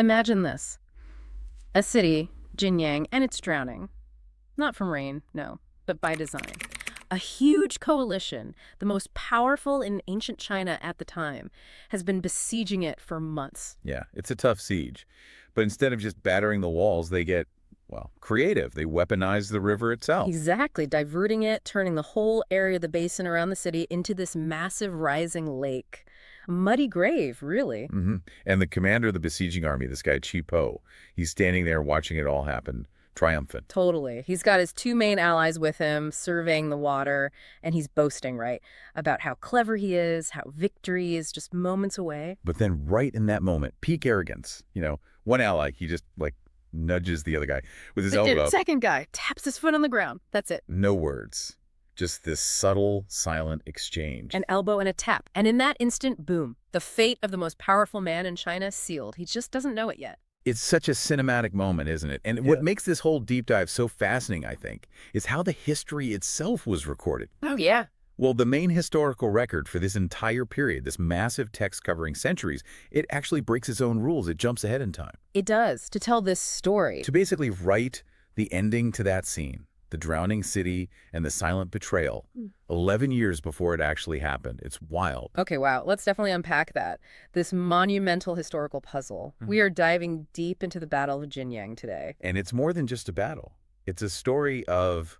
Imagine this. A city, Jinyang, and it's drowning. Not from rain, no, but by design. A huge coalition, the most powerful in ancient China at the time, has been besieging it for months. Yeah, it's a tough siege. But instead of just battering the walls, they get, well, creative. They weaponize the river itself. Exactly, diverting it, turning the whole area of the basin around the city into this massive rising lake. A muddy grave, really. And the commander of the besieging army, this guy Chi Po, he's standing there watching it all happen, triumphant. Totally. He's got his two main allies with him, surveying the water, and he's boasting, right, about how clever he is, how victory is just moments away. But then right in that moment, peak arrogance, one ally, he just, nudges the other guy with his elbow. The second guy taps his foot on the ground. That's it. No words. Just this subtle, silent exchange. An elbow and a tap. And in that instant, boom, the fate of the most powerful man in China sealed. He just doesn't know it yet. It's such a cinematic moment, isn't it? And what makes this whole deep dive so fascinating, I think, is how the history itself was recorded. Oh, yeah. Well, the main historical record for this entire period, this massive text covering centuries, it actually breaks its own rules. It jumps ahead in time. It does, to tell this story. To basically write the ending to that scene, the drowning city and the silent betrayal, 11 years before it actually happened. It's wild. Okay, wow. Let's definitely unpack that. This monumental historical puzzle. We are diving deep into the Battle of Jinyang today. And it's more than just a battle. It's a story of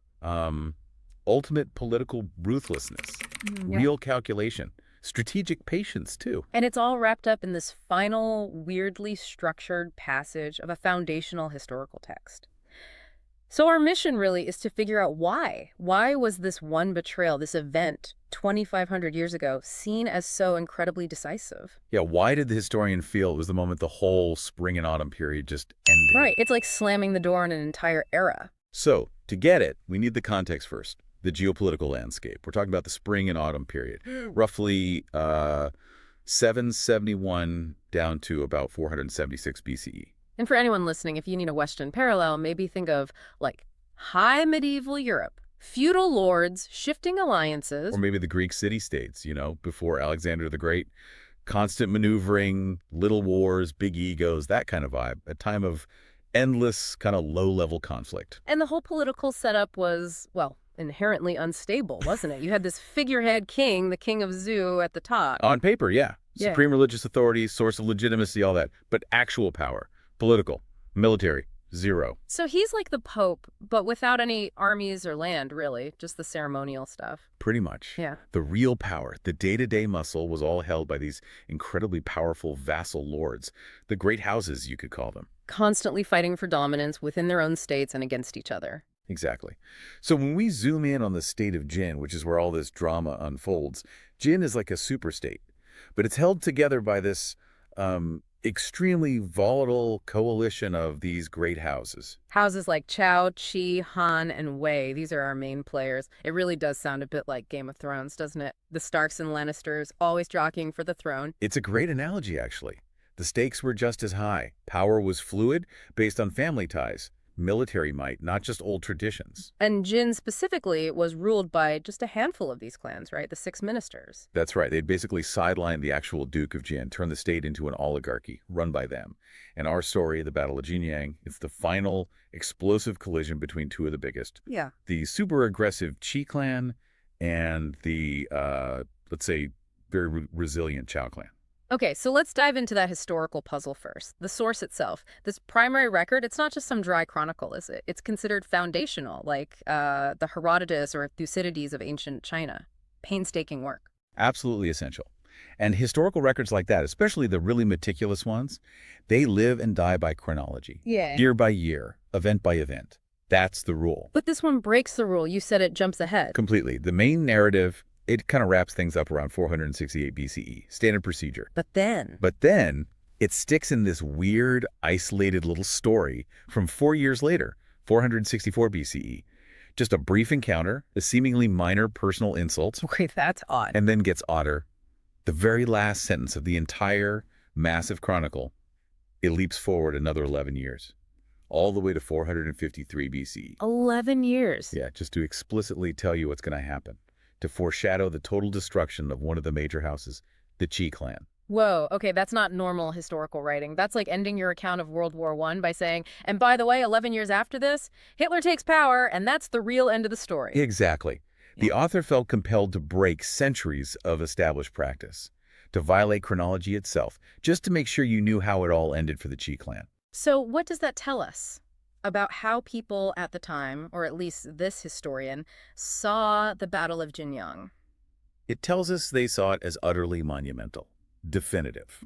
ultimate political ruthlessness, real calculation, strategic patience, too. And it's all wrapped up in this final, weirdly structured passage of a foundational historical text. So our mission really is to figure out why. Why was this one betrayal, this event 2,500 years ago, seen as so incredibly decisive? Yeah, why did the historian feel it was the moment the whole spring and autumn period just ended? Right, it's like slamming the door on an entire era. So, to get it, we need the context first, the geopolitical landscape. We're talking about the spring and autumn period, roughly 771 down to about 476 BCE. And for anyone listening, if you need a Western parallel, maybe think of, high medieval Europe. Feudal lords, shifting alliances. Or maybe the Greek city-states, before Alexander the Great. Constant maneuvering, little wars, big egos, that kind of vibe. A time of endless, kind of low-level conflict. And the whole political setup was, inherently unstable, wasn't it? You had this figurehead king, the king of Zhu, at the top. On paper, yeah. Supreme religious authority, source of legitimacy, all that. But actual power. Political, military, zero. So he's like the Pope, but without any armies or land, really, just the ceremonial stuff. Pretty much. Yeah. The real power, the day-to-day muscle was all held by these incredibly powerful vassal lords, the great houses, you could call them. Constantly fighting for dominance within their own states and against each other. Exactly. So when we zoom in on the state of Jin, which is where all this drama unfolds, Jin is like a superstate, but it's held together by this extremely volatile coalition of these great houses. Houses like Chao, Qi, Han, and Wei. These are our main players. It really does sound a bit like Game of Thrones, doesn't it? The Starks and Lannisters always jockeying for the throne. It's a great analogy, actually. The stakes were just as high. Power was fluid, based on family ties. Military might, not just old traditions. And Jin specifically was ruled by just a handful of these clans, right? The 6 ministers. That's right. They'd basically sidelined the actual Duke of Jin, turned the state into an oligarchy run by them. And our story, the Battle of Jinyang, it's the final explosive collision between two of the biggest. Yeah. The super aggressive Qi clan and the, let's say, very resilient Chao clan. Okay, so let's dive into that historical puzzle first. The source itself. This primary record, it's not just some dry chronicle, is it? It's considered foundational, like the Herodotus or Thucydides of ancient China. Painstaking work. Absolutely essential. And historical records like that, especially the really meticulous ones, they live and die by chronology. Yeah. Year by year, event by event. That's the rule. But this one breaks the rule. You said it jumps ahead. Completely. The main narrative, it kind of wraps things up around 468 BCE, standard procedure. But then it sticks in this weird, isolated little story from 4 years later, 464 BCE. Just a brief encounter, a seemingly minor personal insult. Wait, that's odd. And then gets odder. The very last sentence of the entire massive chronicle, it leaps forward another 11 years, all the way to 453 BCE. 11 years. Yeah, just to explicitly tell you what's going to happen, to foreshadow the total destruction of one of the major houses, the Qi clan. Whoa, okay, that's not normal historical writing. That's like ending your account of World War I by saying, and by the way, 11 years after this, Hitler takes power, and that's the real end of the story. Exactly. Yeah. The author felt compelled to break centuries of established practice, to violate chronology itself, just to make sure you knew how it all ended for the Qi clan. So what does that tell us about how people at the time, or at least this historian, saw the Battle of Jinyang? It tells us they saw it as utterly monumental, definitive.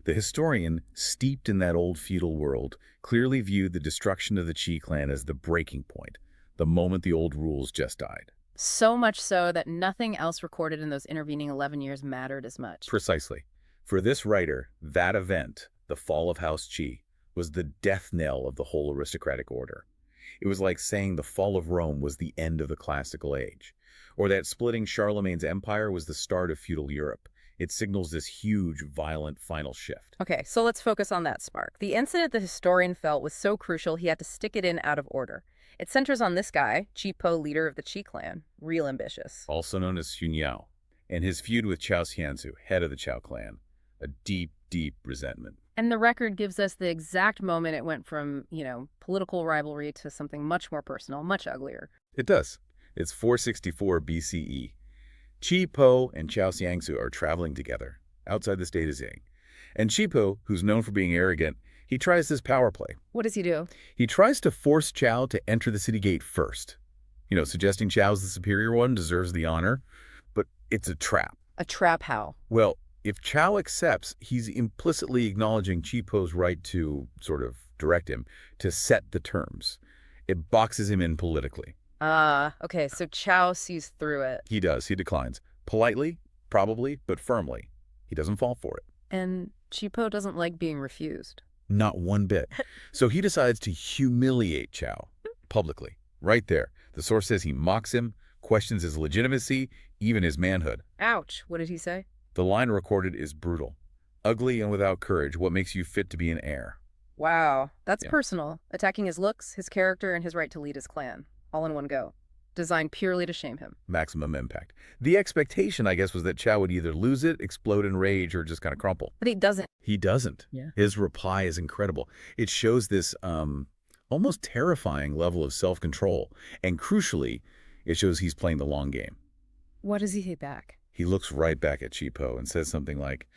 The historian, steeped in that old feudal world, clearly viewed the destruction of the Qi clan as the breaking point, the moment the old rules just died. So much so that nothing else recorded in those intervening 11 years mattered as much. Precisely. For this writer, that event, the fall of House Qi, was the death knell of the whole aristocratic order. It was like saying the fall of Rome was the end of the classical age, or that splitting Charlemagne's empire was the start of feudal Europe. It signals this huge, violent final shift. Okay, so let's focus on that spark. The incident the historian felt was so crucial he had to stick it in out of order. It centers on this guy, Qi Po, leader of the Qi clan, real ambitious. Also known as Xun Yao, and his feud with Chao Xianzu, head of the Chao clan. A deep, deep resentment. And the record gives us the exact moment it went from, political rivalry to something much more personal, much uglier. It does. It's 464 BCE. Qi Po and Chao Xianzu are traveling together outside the state of Jing. And Qi Po, who's known for being arrogant, he tries this power play. What does he do? He tries to force Chao to enter the city gate first. Suggesting Chao's the superior one, deserves the honor. But it's a trap. A trap how? Well, if Chao accepts, he's implicitly acknowledging Qi Po's right to sort of direct him, to set the terms. It boxes him in politically. Okay, so Chao sees through it. He does. He declines. Politely, probably, but firmly. He doesn't fall for it. And Qi Po doesn't like being refused. Not one bit. So he decides to humiliate Chao publicly, right there. The source says he mocks him, questions his legitimacy, even his manhood. Ouch, what did he say? The line recorded is brutal. Ugly and without courage, what makes you fit to be an heir? Wow, that's Yeah. personal. Attacking his looks, his character, and his right to lead his clan. All in one go. Designed purely to shame him. Maximum impact. The expectation, I guess, was that Chao would either lose it, explode in rage, or just kind of crumple. But he doesn't. He doesn't. Yeah. His reply is incredible. It shows this almost terrifying level of self-control. And crucially, it shows he's playing the long game. What does he say back? He looks right back at Qi Po and says something like,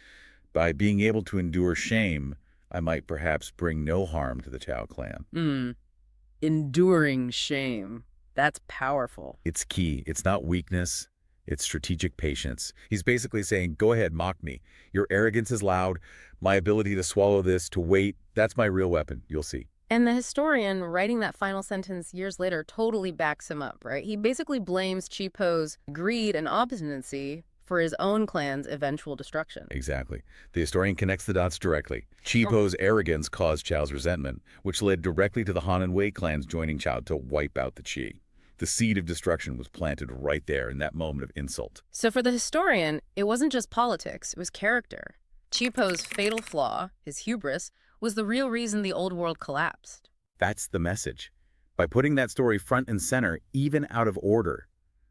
by being able to endure shame, I might perhaps bring no harm to the Chao clan. Enduring shame. That's powerful. It's key. It's not weakness. It's strategic patience. He's basically saying, go ahead, mock me. Your arrogance is loud. My ability to swallow this, to wait, that's my real weapon. You'll see. And the historian writing that final sentence years later totally backs him up, right? He basically blames Qi Po's greed and obstinacy for his own clan's eventual destruction. Exactly. The historian connects the dots directly. Qi Po's arrogance caused Chao's resentment, which led directly to the Han and Wei clans joining Chao to wipe out the Qi. The seed of destruction was planted right there in that moment of insult. So for the historian, it wasn't just politics, it was character. Qi Po's fatal flaw, his hubris, was the real reason the old world collapsed. That's the message. By putting that story front and center, even out of order,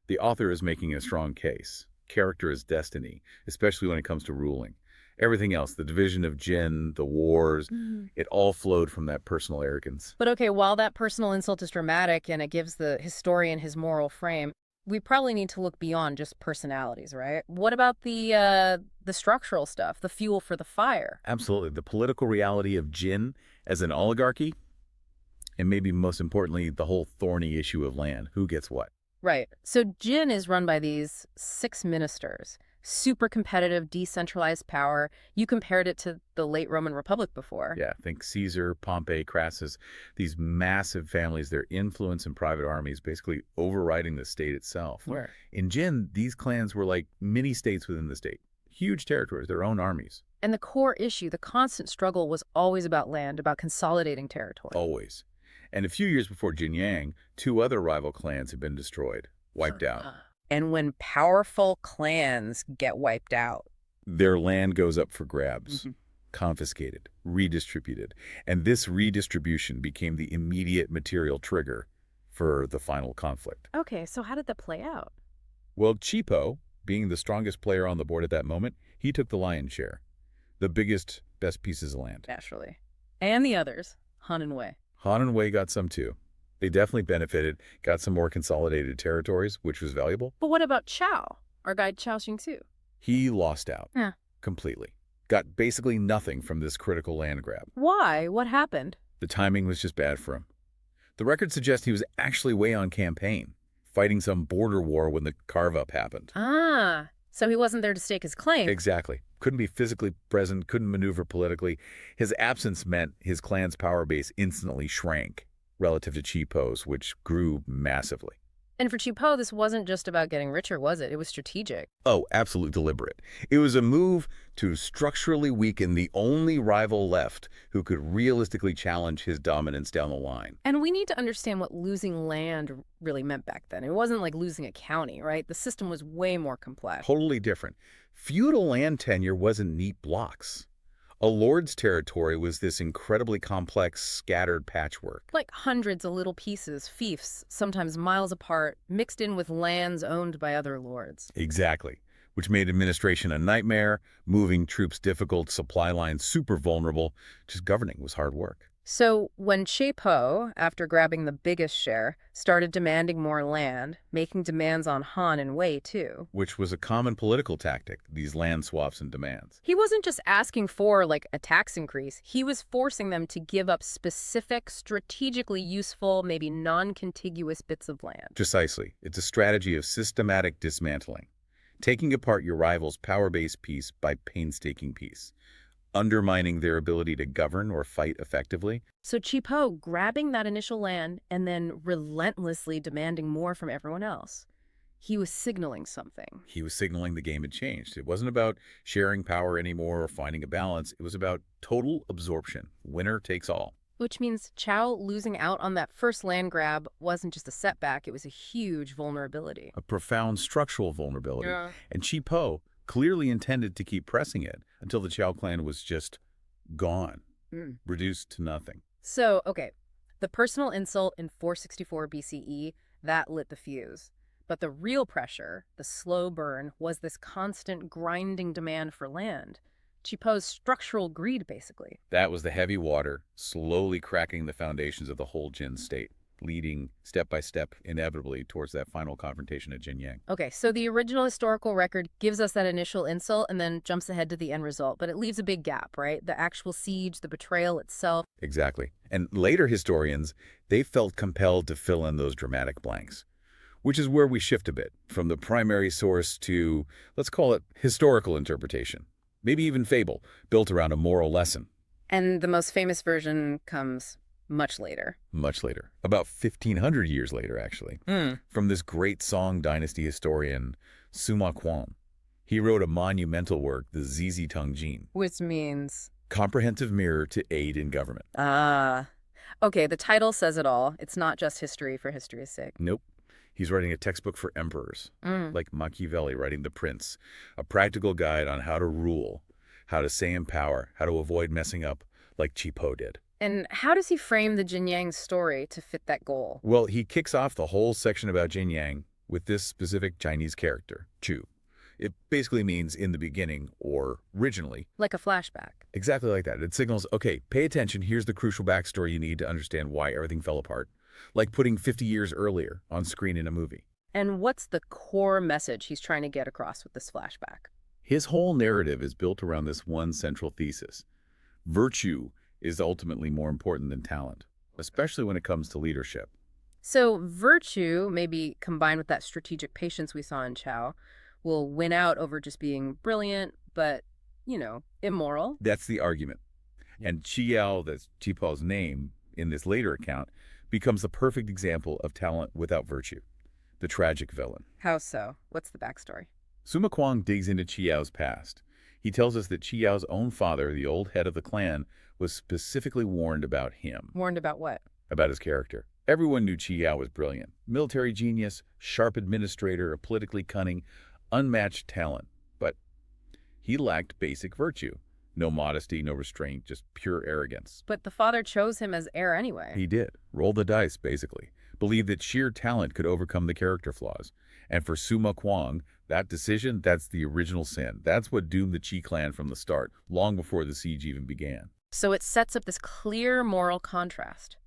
the author is making a strong case. Character is destiny, especially when it comes to ruling. Everything else, the division of Jin, the wars, it all flowed from that personal arrogance. But okay, while that personal insult is dramatic and it gives the historian his moral frame, we probably need to look beyond just personalities, right? What about the structural stuff, the fuel for the fire? Absolutely. The political reality of Jin as an oligarchy, and maybe most importantly, the whole thorny issue of land. Who gets what? Right. So Jin is run by these 6 ministers. Super competitive, decentralized power. You compared it to the late Roman Republic before. Yeah, think Caesar, Pompey, Crassus, these massive families, their influence in private armies basically overriding the state itself. Where? In Jin, these clans were like mini states within the state. Huge territories, their own armies. And the core issue, the constant struggle, was always about land, about consolidating territory. Always. And a few years before Jinyang, 2 other rival clans had been destroyed, wiped out. And when powerful clans get wiped out, Their land goes up for grabs, confiscated, redistributed. And this redistribution became the immediate material trigger for the final conflict. Okay, so how did that play out? Well, Qi Po, being the strongest player on the board at that moment, he took the lion's share. The biggest, best pieces of land. Naturally. And the others, Han and Wei. Han and Wei got some too. They definitely benefited, got some more consolidated territories, which was valuable. But what about Chao, our guide Chao Xingsu? He lost out. Yeah. Completely. Got basically nothing from this critical land grab. Why? What happened? The timing was just bad for him. The records suggest he was actually way on campaign, fighting some border war when the carve-up happened. Ah, so he wasn't there to stake his claim. Exactly. Couldn't be physically present, couldn't maneuver politically. His absence meant his clan's power base instantly shrank relative to Chi Po's, which grew massively. And for Chi Po, this wasn't just about getting richer, was it? It was strategic. Oh, absolutely deliberate. It was a move to structurally weaken the only rival left who could realistically challenge his dominance down the line. And we need to understand what losing land really meant back then. It wasn't like losing a county, right? The system was way more complex. Totally different. Feudal land tenure wasn't neat blocks. A lord's territory was this incredibly complex, scattered patchwork. Like hundreds of little pieces, fiefs, sometimes miles apart, mixed in with lands owned by other lords. Exactly. Which made administration a nightmare, moving troops difficult, supply lines super vulnerable. Just governing was hard work. So when Chi Po, after grabbing the biggest share, started demanding more land, making demands on Han and Wei too. Which was a common political tactic, these land swaps and demands. He wasn't just asking for, like, a tax increase. He was forcing them to give up specific, strategically useful, maybe non-contiguous bits of land. Precisely. It's a strategy of systematic dismantling. Taking apart your rival's power base piece by painstaking piece. Undermining their ability to govern or fight effectively. So Chi Po grabbing that initial land and then relentlessly demanding more from everyone else. He was signaling something. He was signaling the game had changed. It wasn't about sharing power anymore or finding a balance. It was about total absorption. Winner takes all. Which means Chao losing out on that first land grab wasn't just a setback, it was a huge vulnerability. A profound structural vulnerability. Yeah. And Chi Po clearly intended to keep pressing it until the Chao clan was just gone, reduced to nothing. So, okay, the personal insult in 464 BCE, that lit the fuse. But the real pressure, the slow burn, was this constant grinding demand for land. Chi Po's structural greed, basically. That was the heavy water, slowly cracking the foundations of the whole Jin state, leading step by step, inevitably, towards that final confrontation at Jinyang. Okay, so the original historical record gives us that initial insult and then jumps ahead to the end result, but it leaves a big gap, right? The actual siege, the betrayal itself. Exactly. And later historians, they felt compelled to fill in those dramatic blanks, which is where we shift a bit from the primary source to, let's call it, historical interpretation. Maybe even fable, built around a moral lesson. And the most famous version comes much later. Much later. About 1,500 years later, actually. From this great Song dynasty historian, Sima Guang. He wrote a monumental work, the Zizhi Tongjian. Which means? Comprehensive mirror to aid in government. Ah. Okay, the title says it all. It's not just history for history's sake. Nope. He's writing a textbook for emperors, like Machiavelli writing The Prince, a practical guide on how to rule, how to stay in power, how to avoid messing up, like Chi Po did. And how does he frame the Jinyang story to fit that goal? Well, he kicks off the whole section about Jinyang with this specific Chinese character, Chu. It basically means in the beginning or originally. Like a flashback. Exactly like that. It signals, okay, pay attention, here's the crucial backstory you need to understand why everything fell apart. Like putting 50 years earlier on screen in a movie. And what's the core message he's trying to get across with this flashback? His whole narrative is built around this one central thesis. Virtue is ultimately more important than talent, especially when it comes to leadership. So virtue, maybe combined with that strategic patience we saw in Chao, will win out over just being brilliant, but, you know, immoral. That's the argument. And Qiao, that's Chi Po's name in this later account, becomes the perfect example of talent without virtue, the tragic villain. How so? What's the backstory? Sima Guang digs into Qiao's past. He tells us that Qiao's own father, the old head of the clan, was specifically warned about him. Warned about what? About his character. Everyone knew Qiao was brilliant. Military genius, sharp administrator, politically cunning, unmatched talent. But he lacked basic virtue. No modesty, no restraint, just pure arrogance. But the father chose him as heir anyway. He did. Roll the dice, basically. Believed that sheer talent could overcome the character flaws. And for Sima Guang, That decision, that's the original sin. That's what doomed the Qi clan from the start, long before the siege even began. So it sets up this clear moral contrast.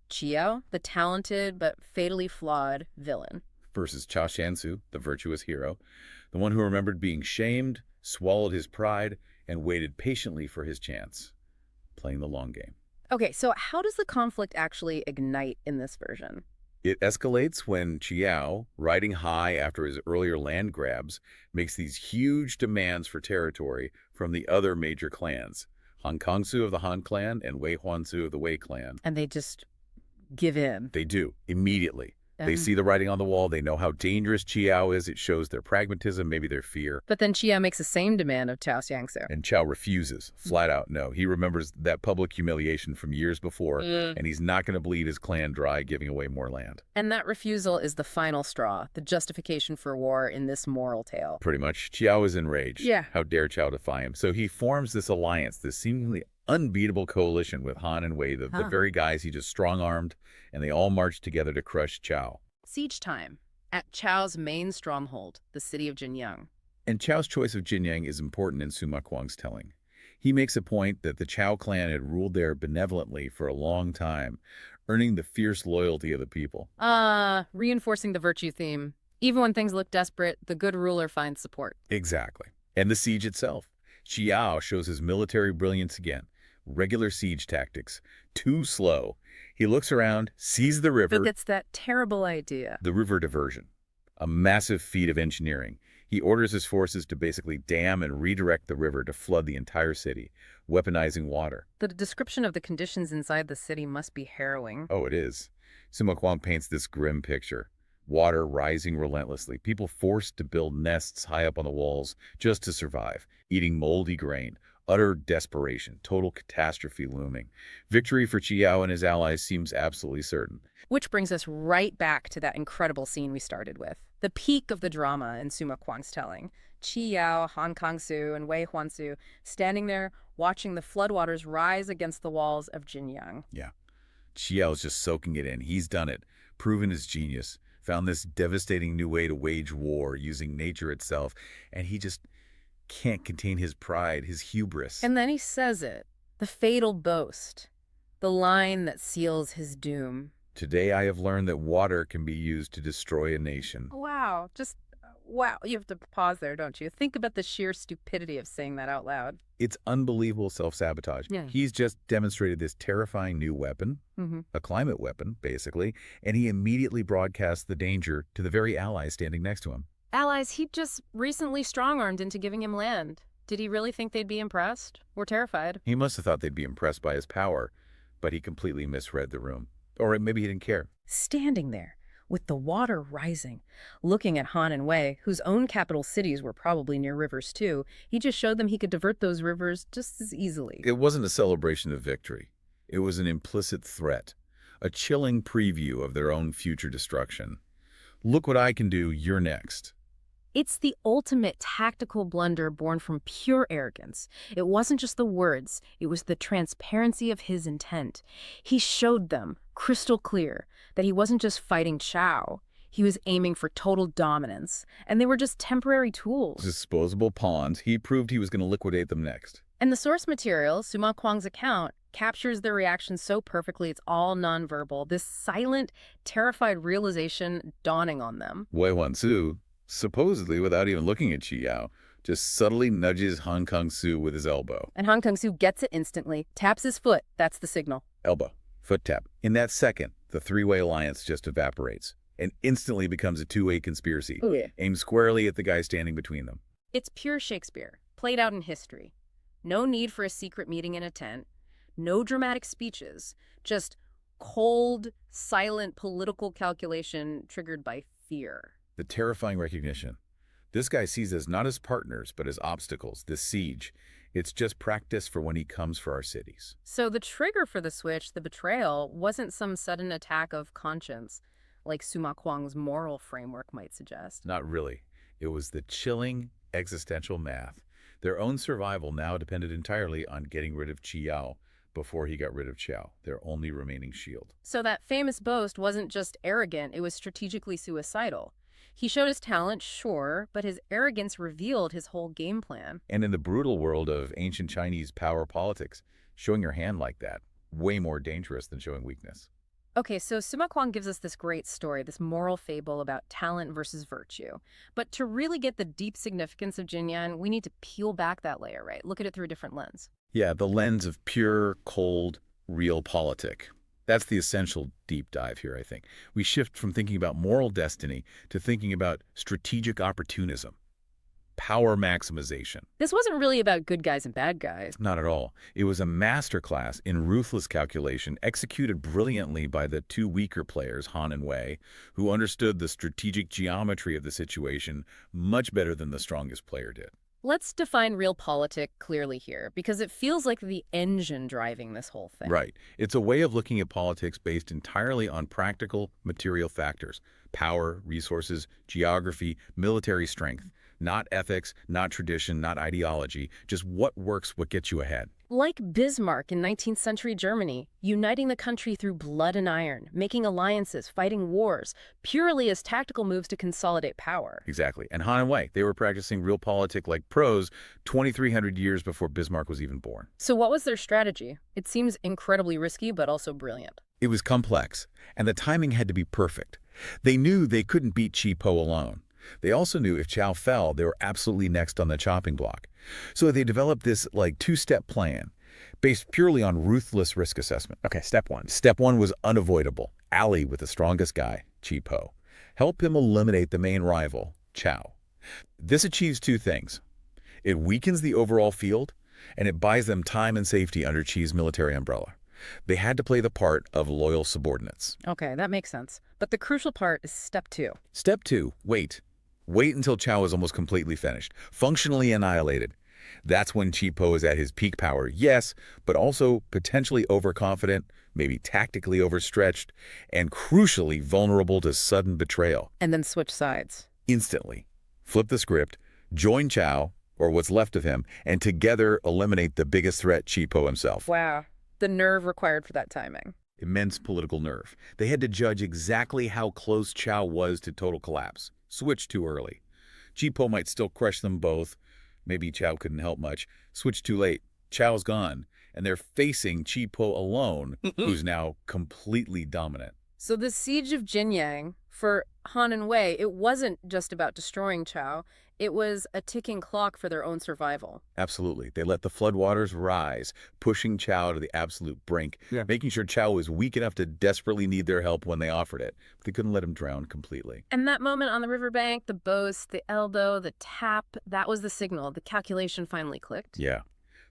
Qiao, the talented but fatally flawed villain. Versus Cha Shansu, the virtuous hero, the one who remembered being shamed, swallowed his pride, and waited patiently for his chance, playing the long game. Okay, so how does the conflict actually ignite in this version? It escalates when Qiao, riding high after his earlier land grabs, makes these huge demands for territory from the other major clans, Han Kangsu of the Han clan and Wei Huanzu of the Wei clan. And they just give in. They do, immediately. They see the writing on the wall. They know how dangerous Qiao is. It shows their pragmatism, maybe their fear. But then Qiao makes the same demand of Chao Xiangsu. And Qiao refuses, flat out no. He remembers that public humiliation from years before, and he's not going to bleed his clan dry giving away more land. And that refusal is the final straw, the justification for war in this moral tale. Pretty much. Qiao is enraged. Yeah. How dare Qiao defy him? So he forms this alliance, this seemingly unbeatable coalition with Han and Wei, the very guys he just strong-armed, and they all march together to crush Qiao. Siege time at Chao's main stronghold, the city of Jinyang. And Chao's choice of Jinyang is important in Sima Guang's telling. He makes a point that the Chao clan had ruled there benevolently for a long time, earning the fierce loyalty of the people. Reinforcing the virtue theme. Even when things look desperate, the good ruler finds support. Exactly. And the siege itself. Qiao shows his military brilliance again. Regular siege tactics. Too slow. He looks around, sees the river. But it's that terrible idea. The river diversion. A massive feat of engineering. He orders his forces to basically dam and redirect the river to flood the entire city, weaponizing water. The description of the conditions inside the city must be harrowing. Oh, it is. Sima Guang paints this grim picture. Water rising relentlessly, people forced to build nests high up on the walls just to survive, eating moldy grain, utter desperation, total catastrophe looming. Victory for Qiao and his allies seems absolutely certain. Which brings us right back to that incredible scene we started with. The peak of the drama in Sima Guang's telling. Qiao, Han Kangsu, and Wei Huanzu standing there watching the floodwaters rise against the walls of Jinyang. Yeah. Qiao's just soaking it in. He's done it, proven his genius, found this devastating new way to wage war using nature itself, and he just can't contain his pride, his hubris. And then he says it, the fatal boast, the line that seals his doom. Today I have learned that water can be used to destroy a nation. Wow, wow. You have to pause there, don't you? Think about the sheer stupidity of saying that out loud. It's unbelievable self-sabotage. Yeah. He's just demonstrated this terrifying new weapon, a climate weapon, basically, and he immediately broadcasts the danger to the very allies standing next to him. Allies he just recently strong-armed into giving him land. Did he really think they'd be impressed? Or terrified? He must have thought they'd be impressed by his power, but he completely misread the room. Or maybe he didn't care. Standing there, with the water rising, looking at Han and Wei, whose own capital cities were probably near rivers too, he just showed them he could divert those rivers just as easily. It wasn't a celebration of victory. It was an implicit threat, a chilling preview of their own future destruction. Look what I can do, you're next. It's the ultimate tactical blunder born from pure arrogance. It wasn't just the words, it was the transparency of his intent. He showed them, crystal clear, that he wasn't just fighting Chao. He was aiming for total dominance, and they were just temporary tools. Disposable pawns. He proved he was going to liquidate them next. And the source material, Sima Guang's account, captures their reaction so perfectly it's all nonverbal. This silent, terrified realization dawning on them. Wei Huanzu, supposedly without even looking at Qiao, just subtly nudges Han Kangsu with his elbow. And Han Kangsu gets it instantly, taps his foot. That's the signal. Elbow. Foot tap. In that second, the three-way alliance just evaporates and instantly becomes a two-way conspiracy, aimed squarely at the guy standing between them. It's pure Shakespeare, played out in history. No need for a secret meeting in a tent, no dramatic speeches, just cold, silent political calculation triggered by fear. The terrifying recognition. This guy sees us not as partners, but as obstacles, this siege. It's just practice for when he comes for our cities. So the trigger for the switch, the betrayal, wasn't some sudden attack of conscience, like Sima Guang's moral framework might suggest. Not really. It was the chilling existential math. Their own survival now depended entirely on getting rid of Qiao before he got rid of Qiao, their only remaining shield. So that famous boast wasn't just arrogant, it was strategically suicidal. He showed his talent, sure, but his arrogance revealed his whole game plan. And in the brutal world of ancient Chinese power politics, showing your hand like that, way more dangerous than showing weakness. Okay, so Sima Kuang gives us this great story, this moral fable about talent versus virtue. But to really get the deep significance of Jinyang, we need to peel back that layer, right? Look at it through a different lens. Yeah, the lens of pure, cold, realpolitik. That's the essential deep dive here, I think. We shift from thinking about moral destiny to thinking about strategic opportunism, power maximization. This wasn't really about good guys and bad guys. Not at all. It was a masterclass in ruthless calculation executed brilliantly by the two weaker players, Han and Wei, who understood the strategic geometry of the situation much better than the strongest player did. Let's define realpolitik clearly here, because it feels like the engine driving this whole thing. Right. It's a way of looking at politics based entirely on practical, material factors: power, resources, geography, military strength. Not ethics, not tradition, not ideology, just what works, what gets you ahead. Like Bismarck in 19th century Germany, uniting the country through blood and iron, making alliances, fighting wars, purely as tactical moves to consolidate power. Exactly. And Han and Wei, they were practicing realpolitik like pros 2,300 years before Bismarck was even born. So what was their strategy? It seems incredibly risky, but also brilliant. It was complex, and the timing had to be perfect. They knew they couldn't beat Chi Po alone. They also knew if Chao fell, they were absolutely next on the chopping block. So they developed this two-step plan based purely on ruthless risk assessment. Okay, step one. Step one was unavoidable. Ally with the strongest guy, Chi Po. Help him eliminate the main rival, Chao. This achieves two things. It weakens the overall field, and it buys them time and safety under Chi's military umbrella. They had to play the part of loyal subordinates. Okay, that makes sense. But the crucial part is step two. Step two, wait. Wait until Chao is almost completely finished, functionally annihilated. That's when Chi Po is at his peak power, yes, but also potentially overconfident, maybe tactically overstretched, and crucially vulnerable to sudden betrayal. And then switch sides. Instantly. Flip the script, join Chao, or what's left of him, and together eliminate the biggest threat, Chi Po himself. Wow. The nerve required for that timing. Immense political nerve. They had to judge exactly how close Chao was to total collapse. Switch too early. Chi Po might still crush them both. Maybe Chao couldn't help much. Switch too late. Chao's gone, and they're facing Chi Po alone, who's now completely dominant. So the siege of Jinyang, for Han and Wei, it wasn't just about destroying Chao. It was a ticking clock for their own survival. Absolutely. They let the floodwaters rise, pushing Chao to the absolute brink, making sure Chao was weak enough to desperately need their help when they offered it. But they couldn't let him drown completely. And that moment on the riverbank, the boast, the elbow, the tap, that was the signal. The calculation finally clicked. Yeah.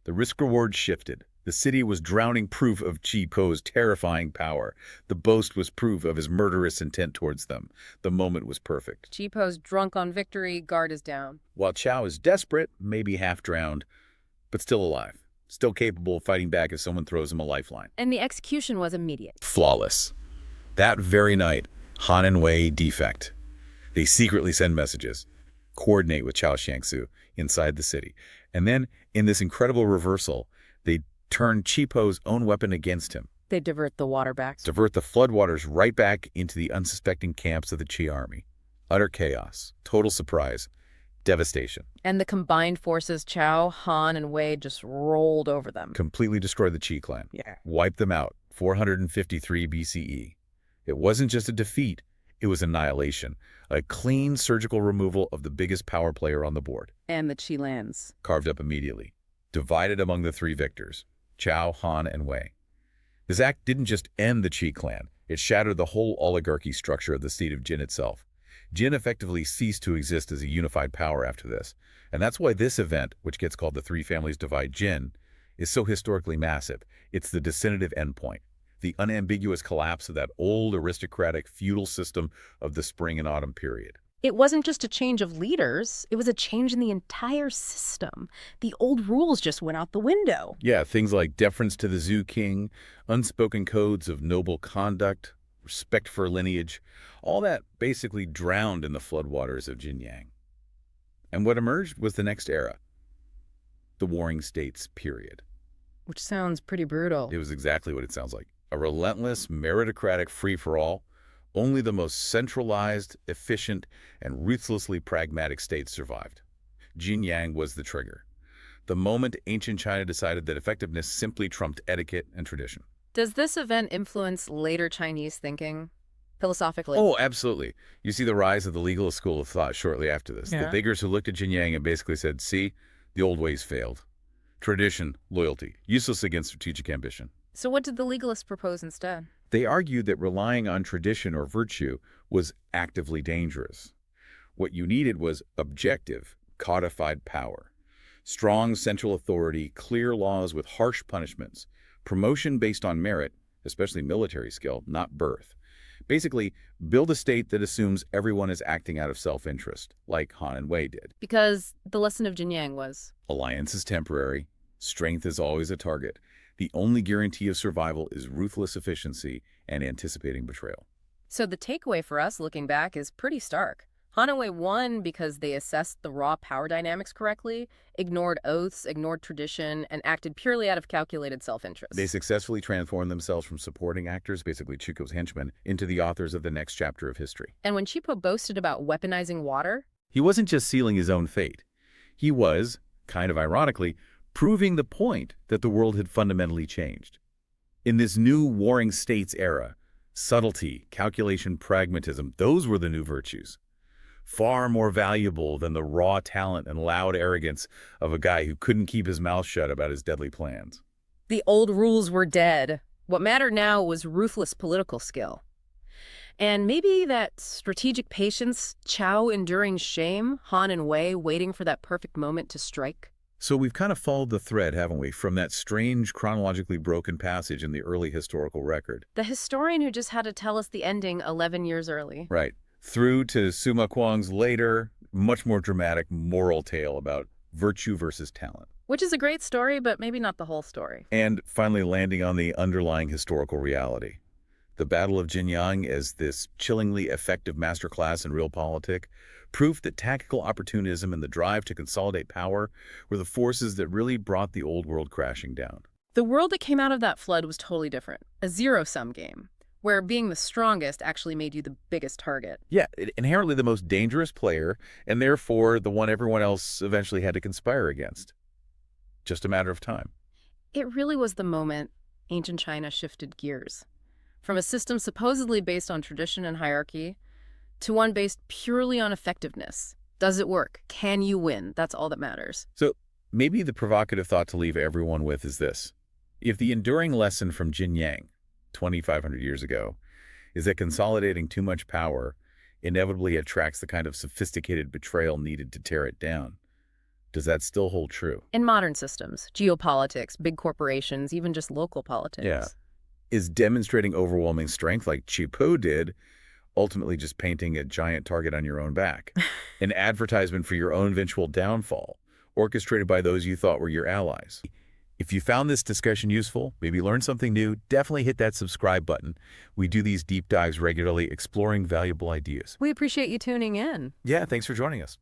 The risk-reward shifted. The city was drowning proof of Chi Po's terrifying power. The boast was proof of his murderous intent towards them. The moment was perfect. Chi Po's drunk on victory, guard is down. While Chao is desperate, maybe half-drowned, but still alive. Still capable of fighting back if someone throws him a lifeline. And the execution was immediate. Flawless. That very night, Han and Wei defect. They secretly send messages, coordinate with Chao Xiangsu inside the city. And then, in this incredible reversal, they turn Chi Po's own weapon against him. They divert the water back. Divert the floodwaters right back into the unsuspecting camps of the Qi army. Utter chaos, total surprise, devastation. And the combined forces, Chao, Han, and Wei, just rolled over them. Completely destroyed the Qi clan. Yeah. Wiped them out, 453 BCE. It wasn't just a defeat, it was annihilation. A clean surgical removal of the biggest power player on the board. And the Qi lands. Carved up immediately. Divided among the three victors. Chao, Han, and Wei. This act didn't just end the Qi clan, it shattered the whole oligarchy structure of the state of Jin itself. Jin effectively ceased to exist as a unified power after this. And that's why this event, which gets called the Three Families Divide Jin, is so historically massive. It's the definitive endpoint, the unambiguous collapse of that old aristocratic feudal system of the spring and autumn period. It wasn't just a change of leaders, it was a change in the entire system. The old rules just went out the window. Yeah, things like deference to the Zhu king, unspoken codes of noble conduct, respect for lineage, all that basically drowned in the floodwaters of Jinyang. And what emerged was the next era, the Warring States period. Which sounds pretty brutal. It was exactly what it sounds like. A relentless, meritocratic free-for-all, Only the most centralized, efficient, and ruthlessly pragmatic states survived. Jinyang was the trigger. The moment ancient China decided that effectiveness simply trumped etiquette and tradition. Does this event influence later Chinese thinking, philosophically? Oh, absolutely. You see the rise of the legalist school of thought shortly after this. The Yeah. thinkers who looked at Jinyang and basically said, see, the old ways failed. Tradition, loyalty, useless against strategic ambition. So what did the legalists propose instead? They argued that relying on tradition or virtue was actively dangerous. What you needed was objective, codified power. Strong central authority, clear laws with harsh punishments, promotion based on merit, especially military skill, not birth. Basically, build a state that assumes everyone is acting out of self-interest, like Han and Wei did. Because the lesson of Jinyang was, Alliance is temporary. Strength is always a target. The only guarantee of survival is ruthless efficiency and anticipating betrayal. so the takeaway for us looking back is pretty stark. Han and Wei won because they assessed the raw power dynamics correctly, ignored oaths, ignored tradition, and acted purely out of calculated self-interest. They successfully transformed themselves from supporting actors, basically Chico's henchmen, into the authors of the next chapter of history. And when Chipo boasted about weaponizing water, He wasn't just sealing his own fate. He was, kind of ironically, proving the point that the world had fundamentally changed. In this new warring states era, subtlety, calculation, pragmatism, those were the new virtues. Far more valuable than the raw talent and loud arrogance of a guy who couldn't keep his mouth shut about his deadly plans. the old rules were dead. What mattered now was ruthless political skill. And maybe that strategic patience, Chao enduring shame, Han and Wei waiting for that perfect moment to strike. So we've kind of followed the thread, haven't we, from that strange chronologically broken passage in the early historical record. The historian who just had to tell us the ending 11 years early. Right. Through to Sima Kuang's later, much more dramatic moral tale about virtue versus talent. Which is a great story, but maybe not the whole story. And finally landing on the underlying historical reality. The Battle of Jinyang as this chillingly effective masterclass in realpolitik, proof that tactical opportunism and the drive to consolidate power were the forces that really brought the old world crashing down. The world that came out of that flood was totally different. A zero-sum game, where being the strongest actually made you the biggest target. Yeah, inherently the most dangerous player, and therefore the one everyone else eventually had to conspire against. Just a matter of time. It really was the moment ancient China shifted gears. From a system supposedly based on tradition and hierarchy to one based purely on effectiveness. Does it work? Can you win? That's all that matters. So maybe the provocative thought to leave everyone with is this. If the enduring lesson from Jinyang, 2,500 years ago, is that consolidating too much power inevitably attracts the kind of sophisticated betrayal needed to tear it down, does that still hold true? In modern systems, geopolitics, big corporations, even just local politics. Yeah. Is demonstrating overwhelming strength like Chipo did, ultimately just painting a giant target on your own back, an advertisement for your own eventual downfall, orchestrated by those you thought were your allies? If you found this discussion useful, maybe learned something new, definitely hit that subscribe button. We do these deep dives regularly, exploring valuable ideas. We appreciate you tuning in. Yeah, thanks for joining us.